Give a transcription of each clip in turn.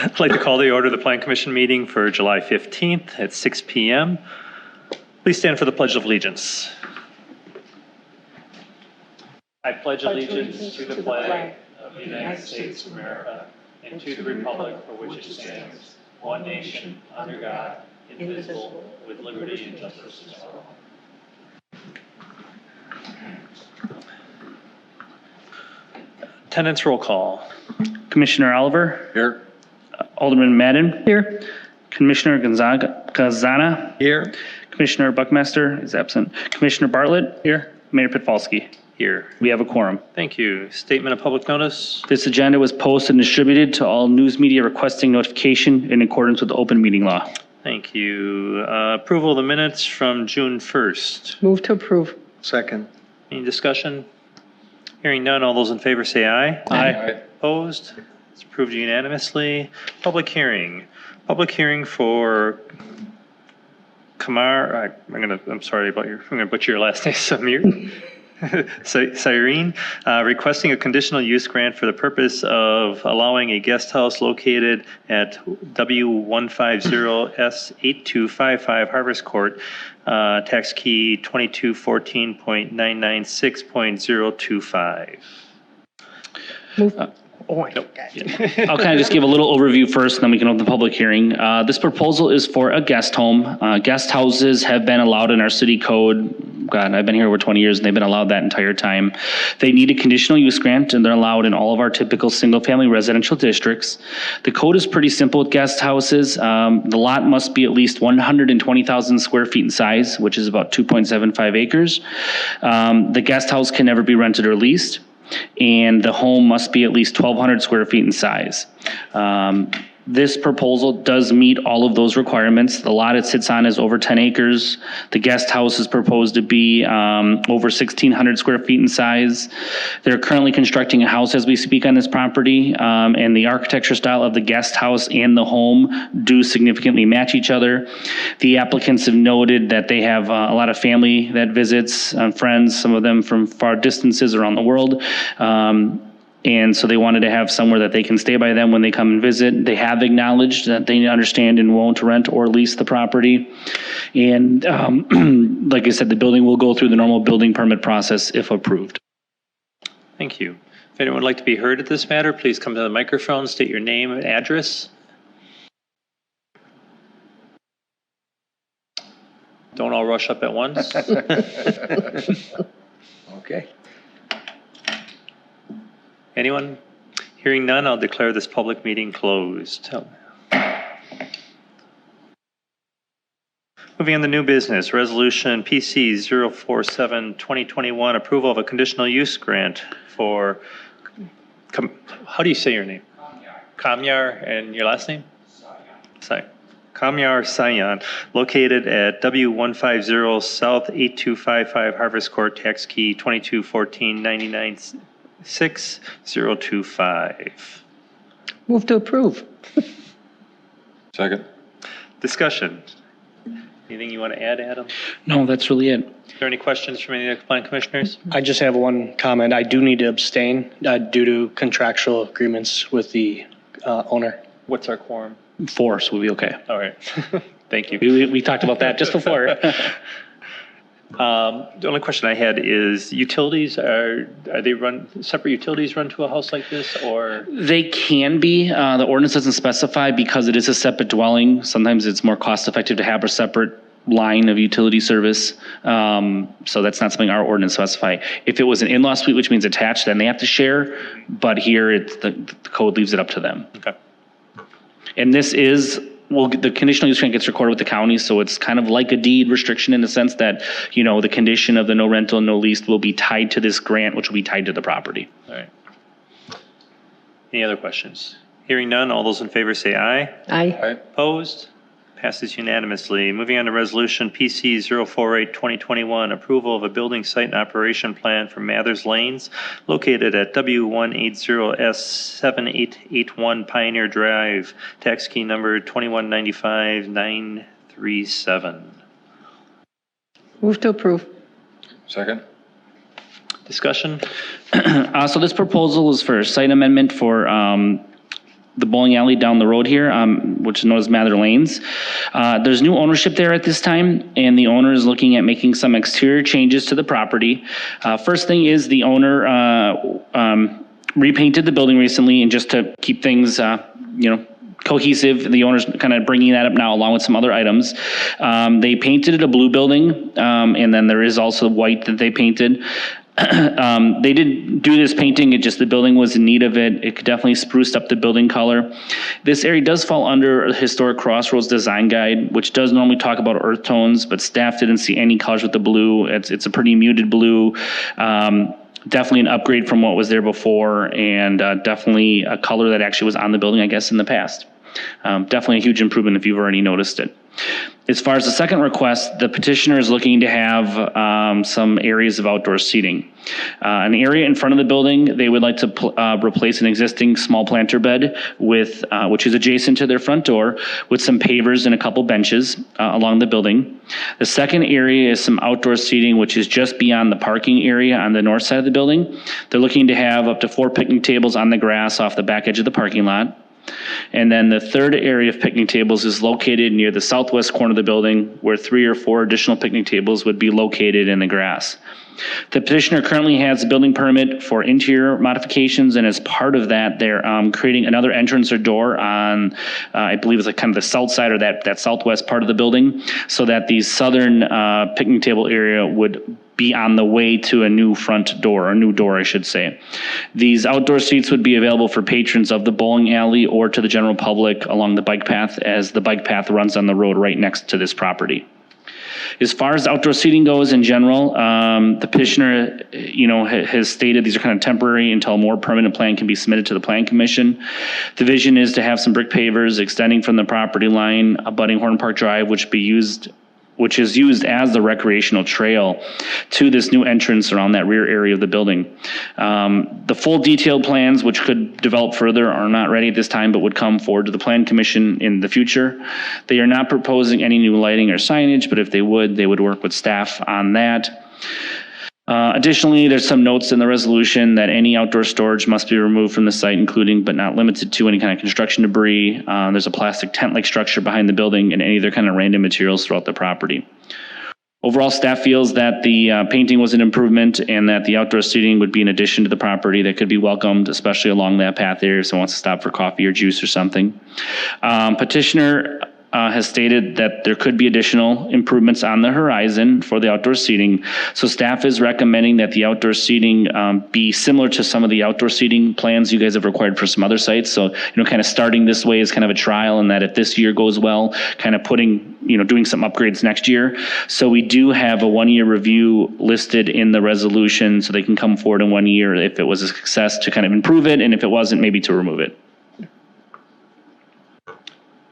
I'd like to call the order of the Plan Commission meeting for July 15th at 6 p.m. Please stand for the Pledge of Allegiance. I pledge allegiance to the flag of the United States of America and to the republic for which it stands, one nation, under God, indivisible, with liberty and justice for all. Attendance roll call. Commissioner Oliver. Here. Alderman Madden. Here. Commissioner Gazana. Here. Commissioner Buckmaster is absent. Commissioner Bartlett. Here. Mayor Pitfalski. Here. We have a quorum. Thank you. Statement of public notice. This agenda was posted and distributed to all news media requesting notification in accordance with the open meeting law. Thank you. Approval of the minutes from June 1st. Move to approve. Second. Any discussion? Hearing none, all those in favor say aye. Aye. Opposed? It's approved unanimously. Public hearing. Public hearing for Kamar, I'm sorry about I'm gonna butcher your last name, Samir. Cyrene, requesting a conditional use grant for the purpose of allowing a guest house located at W150S8255 Harvest Court, tax key 2214.996.025. Move. Oh, my God. I'll kind of just give a little overview first, and then we can open the public hearing. This proposal is for a guest home. Guest houses have been allowed in our city code. God, I've been here over 20 years, and they've been allowed that entire time. They need a conditional use grant, and they're allowed in all of our typical single-family residential districts. The code is pretty simple with guest houses. The lot must be at least 120,000 square feet in size, which is about 2.75 acres. The guest house can never be rented or leased, and the home must be at least 1,200 square feet in size. This proposal does meet all of those requirements. The lot it sits on is over 10 acres. The guest house is proposed to be over 1,600 square feet in size. They're currently constructing a house as we speak on this property, and the architecture style of the guest house and the home do significantly match each other. The applicants have noted that they have a lot of family that visits, friends, some of them from far distances around the world. And so they wanted to have somewhere that they can stay by them when they come and visit. They have acknowledged that they understand and won't rent or lease the property. And like I said, the building will go through the normal building permit process if approved. Thank you. If anyone would like to be heard at this matter, please come to the microphone, state your name and address. Don't all rush up at once. Okay. Anyone? Hearing none, I'll declare this public meeting closed. Moving on to new business, resolution PC 047-2021, approval of a conditional use grant for, how do you say your name? Kamyar, and your last name? Sorry. Kamyar Sayan, located at W150 South 8255 Harvest Court, tax key 2214.996.025. Move to approve. Second. Discussion. Anything you want to add, Adam? No, that's really it. Is there any questions from any of the plan commissioners? I just have one comment. I do need to abstain due to contractual agreements with the owner. What's our quorum? 4, so we'll be okay. All right. Thank you. We talked about that just before. The only question I had is utilities, are they separate utilities run to a house like this, or? They can be. The ordinance doesn't specify because it is a separate dwelling. Sometimes it's more cost effective to have a separate line of utility service. So that's not something our ordinance specify. If it was an in-law suite, which means attached, then they have to share. But here, the code leaves it up to them. Okay. And this is, well, the conditional use grant gets recorded with the county, so it's kind of like a deed restriction in the sense that, you know, the condition of the no rental, no lease will be tied to this grant, which will be tied to the property. All right. Any other questions? Hearing none, all those in favor say aye. Aye. Opposed? Passes unanimously. Moving on to resolution PC 048-2021, approval of a building site and operation plan for Mathers Lanes located at W180S7881 Pioneer Drive, tax key number 2195937. Move to approve. Second. Discussion? So this proposal is for a site amendment for the bowling alley down the road here, which is known as Mather Lanes. There's new ownership there at this time, and the owner is looking at making some exterior changes to the property. First thing is the owner repainted the building recently, and just to keep things, cohesive, the owner's kind of bringing that up now along with some other items. They painted it a blue building, and then there is also white that they painted. They did do this painting, it just, the building was in need of it. It could definitely spruce up the building color. This area does fall under a historic Crossroads design guide, which does normally talk about earth tones, but staff didn't see any colors with the blue. It's a pretty muted blue. Definitely an upgrade from what was there before, and definitely a color that actually was on the building, I guess, in the past. Definitely a huge improvement if you've already noticed it. As far as the second request, the petitioner is looking to have some areas of outdoor seating. An area in front of the building, they would like to replace an existing small planter bed with, which is adjacent to their front door, with some pavers and a couple benches along the building. The second area is some outdoor seating, which is just beyond the parking area on the north side of the building. They're looking to have up to 4 picnic tables on the grass off the back edge of the parking lot. And then the third area of picnic tables is located near the southwest corner of the building, where 3 or 4 additional picnic tables would be located in the grass. The petitioner currently has a building permit for interior modifications, and as part of that, they're creating another entrance or door on, I believe it's like kind of the south side or that southwest part of the building, so that the southern picnic table area would be on the way to a new front door, or new door, I should say. These outdoor seats would be available for patrons of the bowling alley or to the general public along the bike path, as the bike path runs on the road right next to this property. As far as outdoor seating goes in general, the petitioner, has stated these are kind of temporary until a more permanent plan can be submitted to the Plan Commission. The vision is to have some brick pavers extending from the property line abutting Horn Park Drive, which is used as the recreational trail to this new entrance around that rear area of the building. The full detailed plans, which could develop further, are not ready at this time, but would come forward to the Plan Commission in the future. They are not proposing any new lighting or signage, but if they would work with staff on that. Additionally, there's some notes in the resolution that any outdoor storage must be removed from the site, including but not limited to any kind of construction debris. There's a plastic tent-like structure behind the building and any other kind of random materials throughout the property. Overall, staff feels that the painting was an improvement and that the outdoor seating would be an addition to the property that could be welcomed, especially along that path there if someone wants to stop for coffee or juice or something. Petitioner has stated that there could be additional improvements on the horizon for the outdoor seating. So staff is recommending that the outdoor seating be similar to some of the outdoor seating plans you guys have required for some other sites. So, kind of starting this way is kind of a trial, and that if this year goes well, kind of doing some upgrades next year. So we do have a 1-year review listed in the resolution, so they can come forward in 1 year if it was a success to kind of improve it, and if it wasn't, maybe to remove it.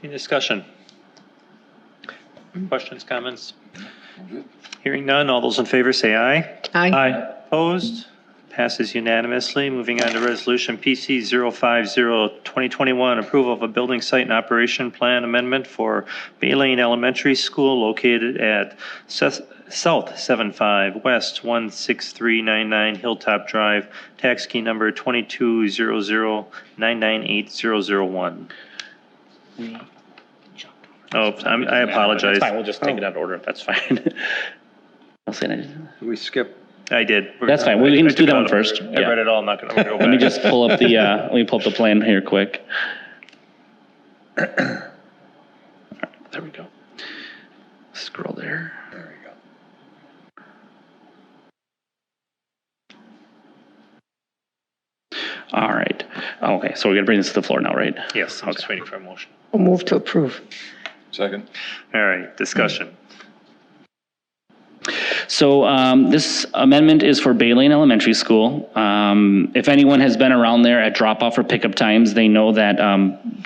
Any discussion? Questions, comments? Hearing none, all those in favor say aye. Aye. Opposed? Passes unanimously. Moving on to Resolution PC 050-2021, approval of a building site and operation plan amendment for Bay Lane Elementary School located at South 75 West 16399 Hilltop Drive, tax key number 2200998001. Oh, I apologize. That's fine, we'll just take it out of order if that's fine. I'll say that. We skip. I did. That's fine, we can just do that one first. I read it all, I'm not going to go back. Let me just pull up the plan here quick. All right, there we go. Scroll there. There we go. All right. Okay, so we're gonna bring this to the floor now, right? Yes, I'm just waiting for a motion. I'll move to approve. Second. All right, discussion. So this amendment is for Bay Lane Elementary School. If anyone has been around there at drop-off or pickup times, they know that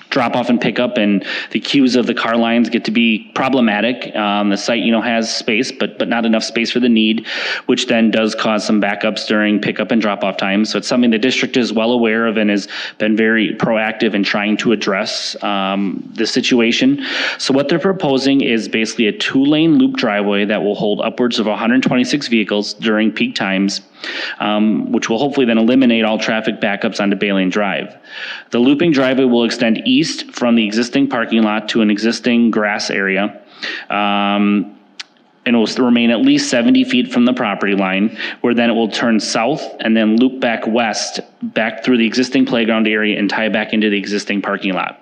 drop-off and pickup and the queues of the car lines get to be problematic. The site, has space, but not enough space for the need, which then does cause some backups during pickup and drop-off times. So it's something the district is well aware of and has been very proactive in trying to address the situation. So what they're proposing is basically a 2-lane loop driveway that will hold upwards of 126 vehicles during peak times. which will hopefully then eliminate all traffic backups onto Baleen Drive. The looping driveway will extend east from the existing parking lot to an existing grass area. And it will still remain at least 70 feet from the property line, where then it will turn south and then loop back west, back through the existing playground area and tie back into the existing parking lot.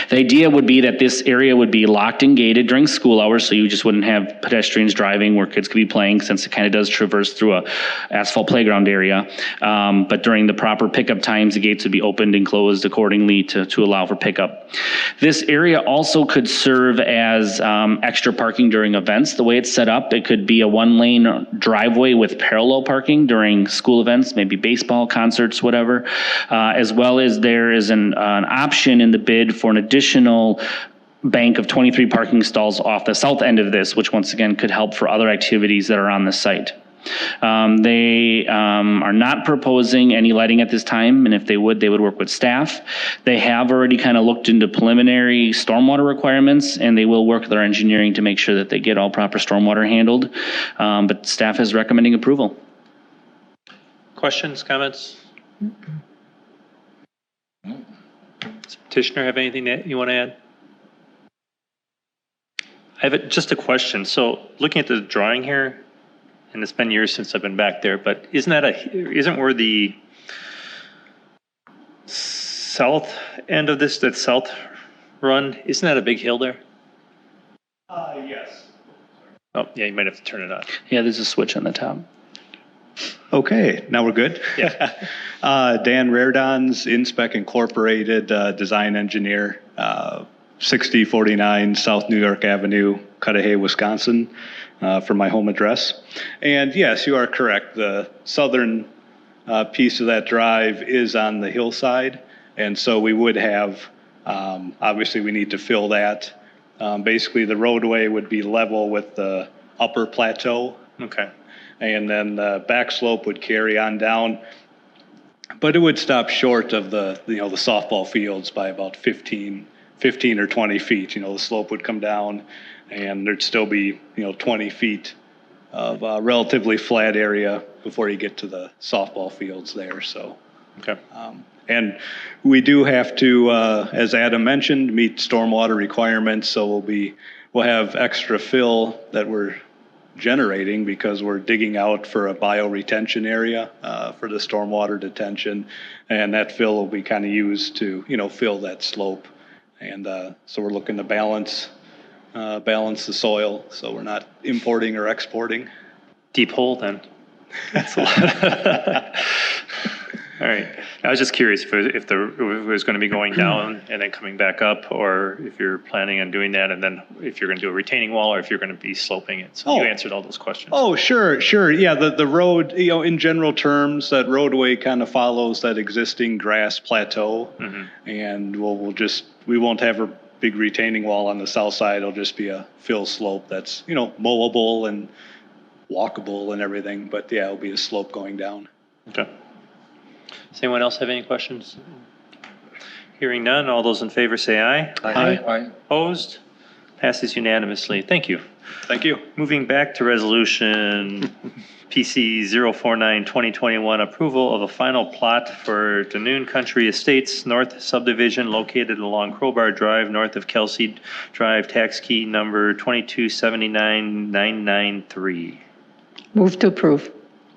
The idea would be that this area would be locked and gated during school hours, so you just wouldn't have pedestrians driving where kids could be playing, since it kind of does traverse through a asphalt playground area. But during the proper pickup times, the gates would be opened and closed accordingly to allow for pickup. This area also could serve as extra parking during events. The way it's set up, it could be a one-lane driveway with parallel parking during school events, maybe baseball, concerts, whatever, as well as there is an option in the bid for an additional bank of 23 parking stalls off the south end of this, which once again could help for other activities that are on the site. They are not proposing any lighting at this time, and if they would work with staff. They have already kind of looked into preliminary stormwater requirements, and they will work with their engineering to make sure that they get all proper stormwater handled. But staff is recommending approval. Questions, comments? Does petitioner have anything that you want to add? I have just a question. So looking at the drawing here, and it's been years since I've been back there, but isn't where the south end of this, that south run, isn't that a big hill there? Yes. Oh, yeah, you might have to turn it on. Yeah, there's a switch on the top. Okay, now we're good. Yeah. Dan Rairdon's Inspec Incorporated design engineer, 6049 South New York Avenue, Cudahy, Wisconsin, for my home address. And yes, you are correct. The southern piece of that drive is on the hillside, and so we would have, obviously we need to fill that. Basically, the roadway would be level with the upper plateau. Okay. And then the back slope would carry on down, but it would stop short of the softball fields by about 15 or 20 feet. The slope would come down, and there'd still be 20 feet of relatively flat area before you get to the softball fields there. So, Okay. and we do have to, as Adam mentioned, meet stormwater requirements. So we'll have extra fill that we're generating because we're digging out for a bioretention area for the stormwater detention, and that fill will be kind of used to fill that slope, and so we're looking to balance the soil so we're not importing or exporting. Deep hole then. That's a lot. All right. I was just curious if it was going to be going down and then coming back up, or if you're planning on doing that, and then if you're going to do a retaining wall, or if you're going to be sloping it. So you answered all those questions. Oh, sure. Yeah, the road, in general terms, that roadway kind of follows that existing grass plateau, and we won't have a big retaining wall on the south side. It'll just be a fill slope that's mowable and walkable and everything. But yeah, it'll be a slope going down. Okay. Does anyone else have any questions? Hearing none, all those in favor say aye. Aye. Opposed? Passes unanimously. Thank you. Thank you. Moving back to resolution PC 049-2021, approval of a final plot for Danoon Country Estates North subdivision located along Crowbar Drive, north of Kelsey Drive, tax key number 2279993. Move to approve.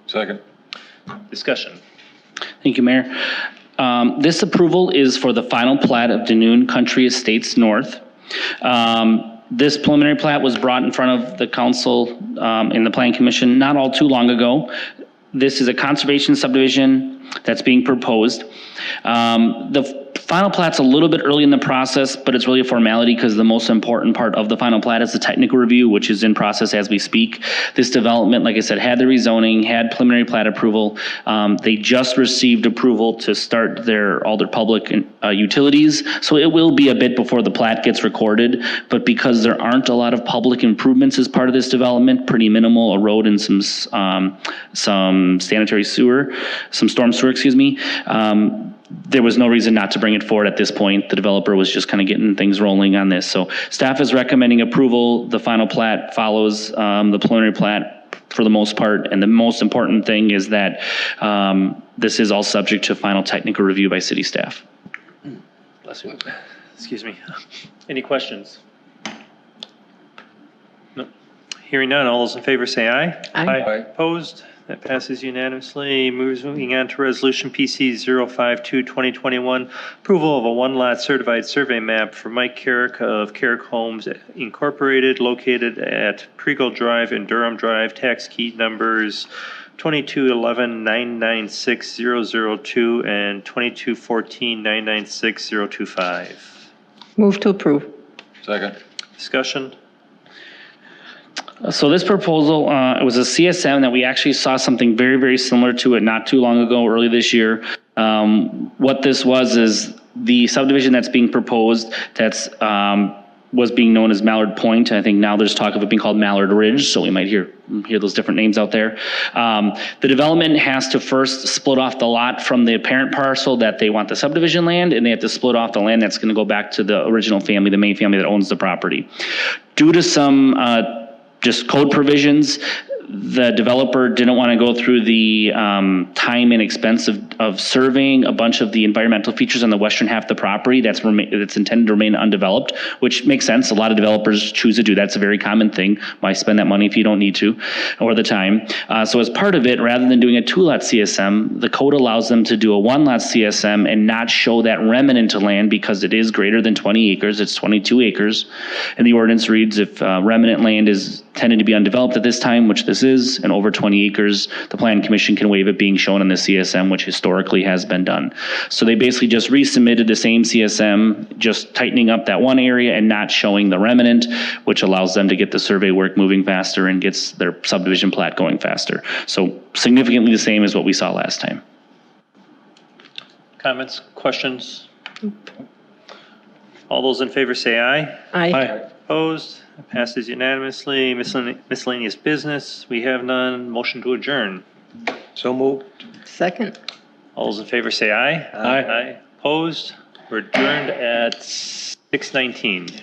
Second. Discussion. Thank you, Mayor. This approval is for the final plat of Danoon Country Estates North. This preliminary plat was brought in front of the council in the Planning Commission not all too long ago. This is a conservation subdivision that's being proposed. The final plat's a little bit early in the process, but it's really a formality because the most important part of the final plat is the technical review, which is in process as we speak. This development, like I said, had the rezoning, had preliminary plat approval. They just received approval to start all their public utilities. So it will be a bit before the plat gets recorded, but because there aren't a lot of public improvements as part of this development, pretty minimal, a road and some sanitary sewer, some storm sewer, there was no reason not to bring it forward at this point. The developer was just kind of getting things rolling on this. So staff is recommending approval. The final plat follows the preliminary plat for the most part. And the most important thing is that this is all subject to final technical review by city staff. Bless you. Excuse me. Any questions? No. Hearing none, all those in favor say aye. Aye. Opposed? That passes unanimously. Moving on to Resolution PC 052, 2021, approval of a one-lot certified survey map for Mike Carrick of Carrick Homes Incorporated, located at Pregal Drive and Durham Drive, tax key numbers 2211-996002 and 2214-996025. Move to approve. Second. Discussion? So this proposal, it was a CSM that we actually saw something very, very similar to it not too long ago, early this year. What this was is the subdivision that's being proposed that's was being known as Mallard Point. I think now there's talk of it being called Mallard Ridge, so we might hear those different names out there. The development has to first split off the lot from the parent parcel that they want the subdivision land, and they have to split off the land that's going to go back to the original family, the main family that owns the property. Due to some just code provisions, the developer didn't want to go through the time and expense of surveying a bunch of the environmental features on the western half of the property that's intended to remain undeveloped, which makes sense. A lot of developers choose to do that. It's a very common thing. Why spend that money if you don't need to, or the time? So as part of it, rather than doing a 2-lot CSM, the code allows them to do a 1-lot CSM and not show that remnant of land because it is greater than 20 acres. It's 22 acres. And the ordinance reads if remnant land is tended to be undeveloped at this time, which this is, and over 20 acres, the Plan Commission can waive it being shown in the CSM, which historically has been done. So they basically just resubmitted the same CSM, just tightening up that one area and not showing the remnant, which allows them to get the survey work moving faster and gets their subdivision plat going faster. So significantly the same as what we saw last time. Comments, questions? All those in favor say aye. Aye. Opposed? That passes unanimously. Miscellaneous business, we have none. Motion to adjourn. So moved. Second. All those in favor say aye. Aye. Opposed? We're adjourned at 6:19.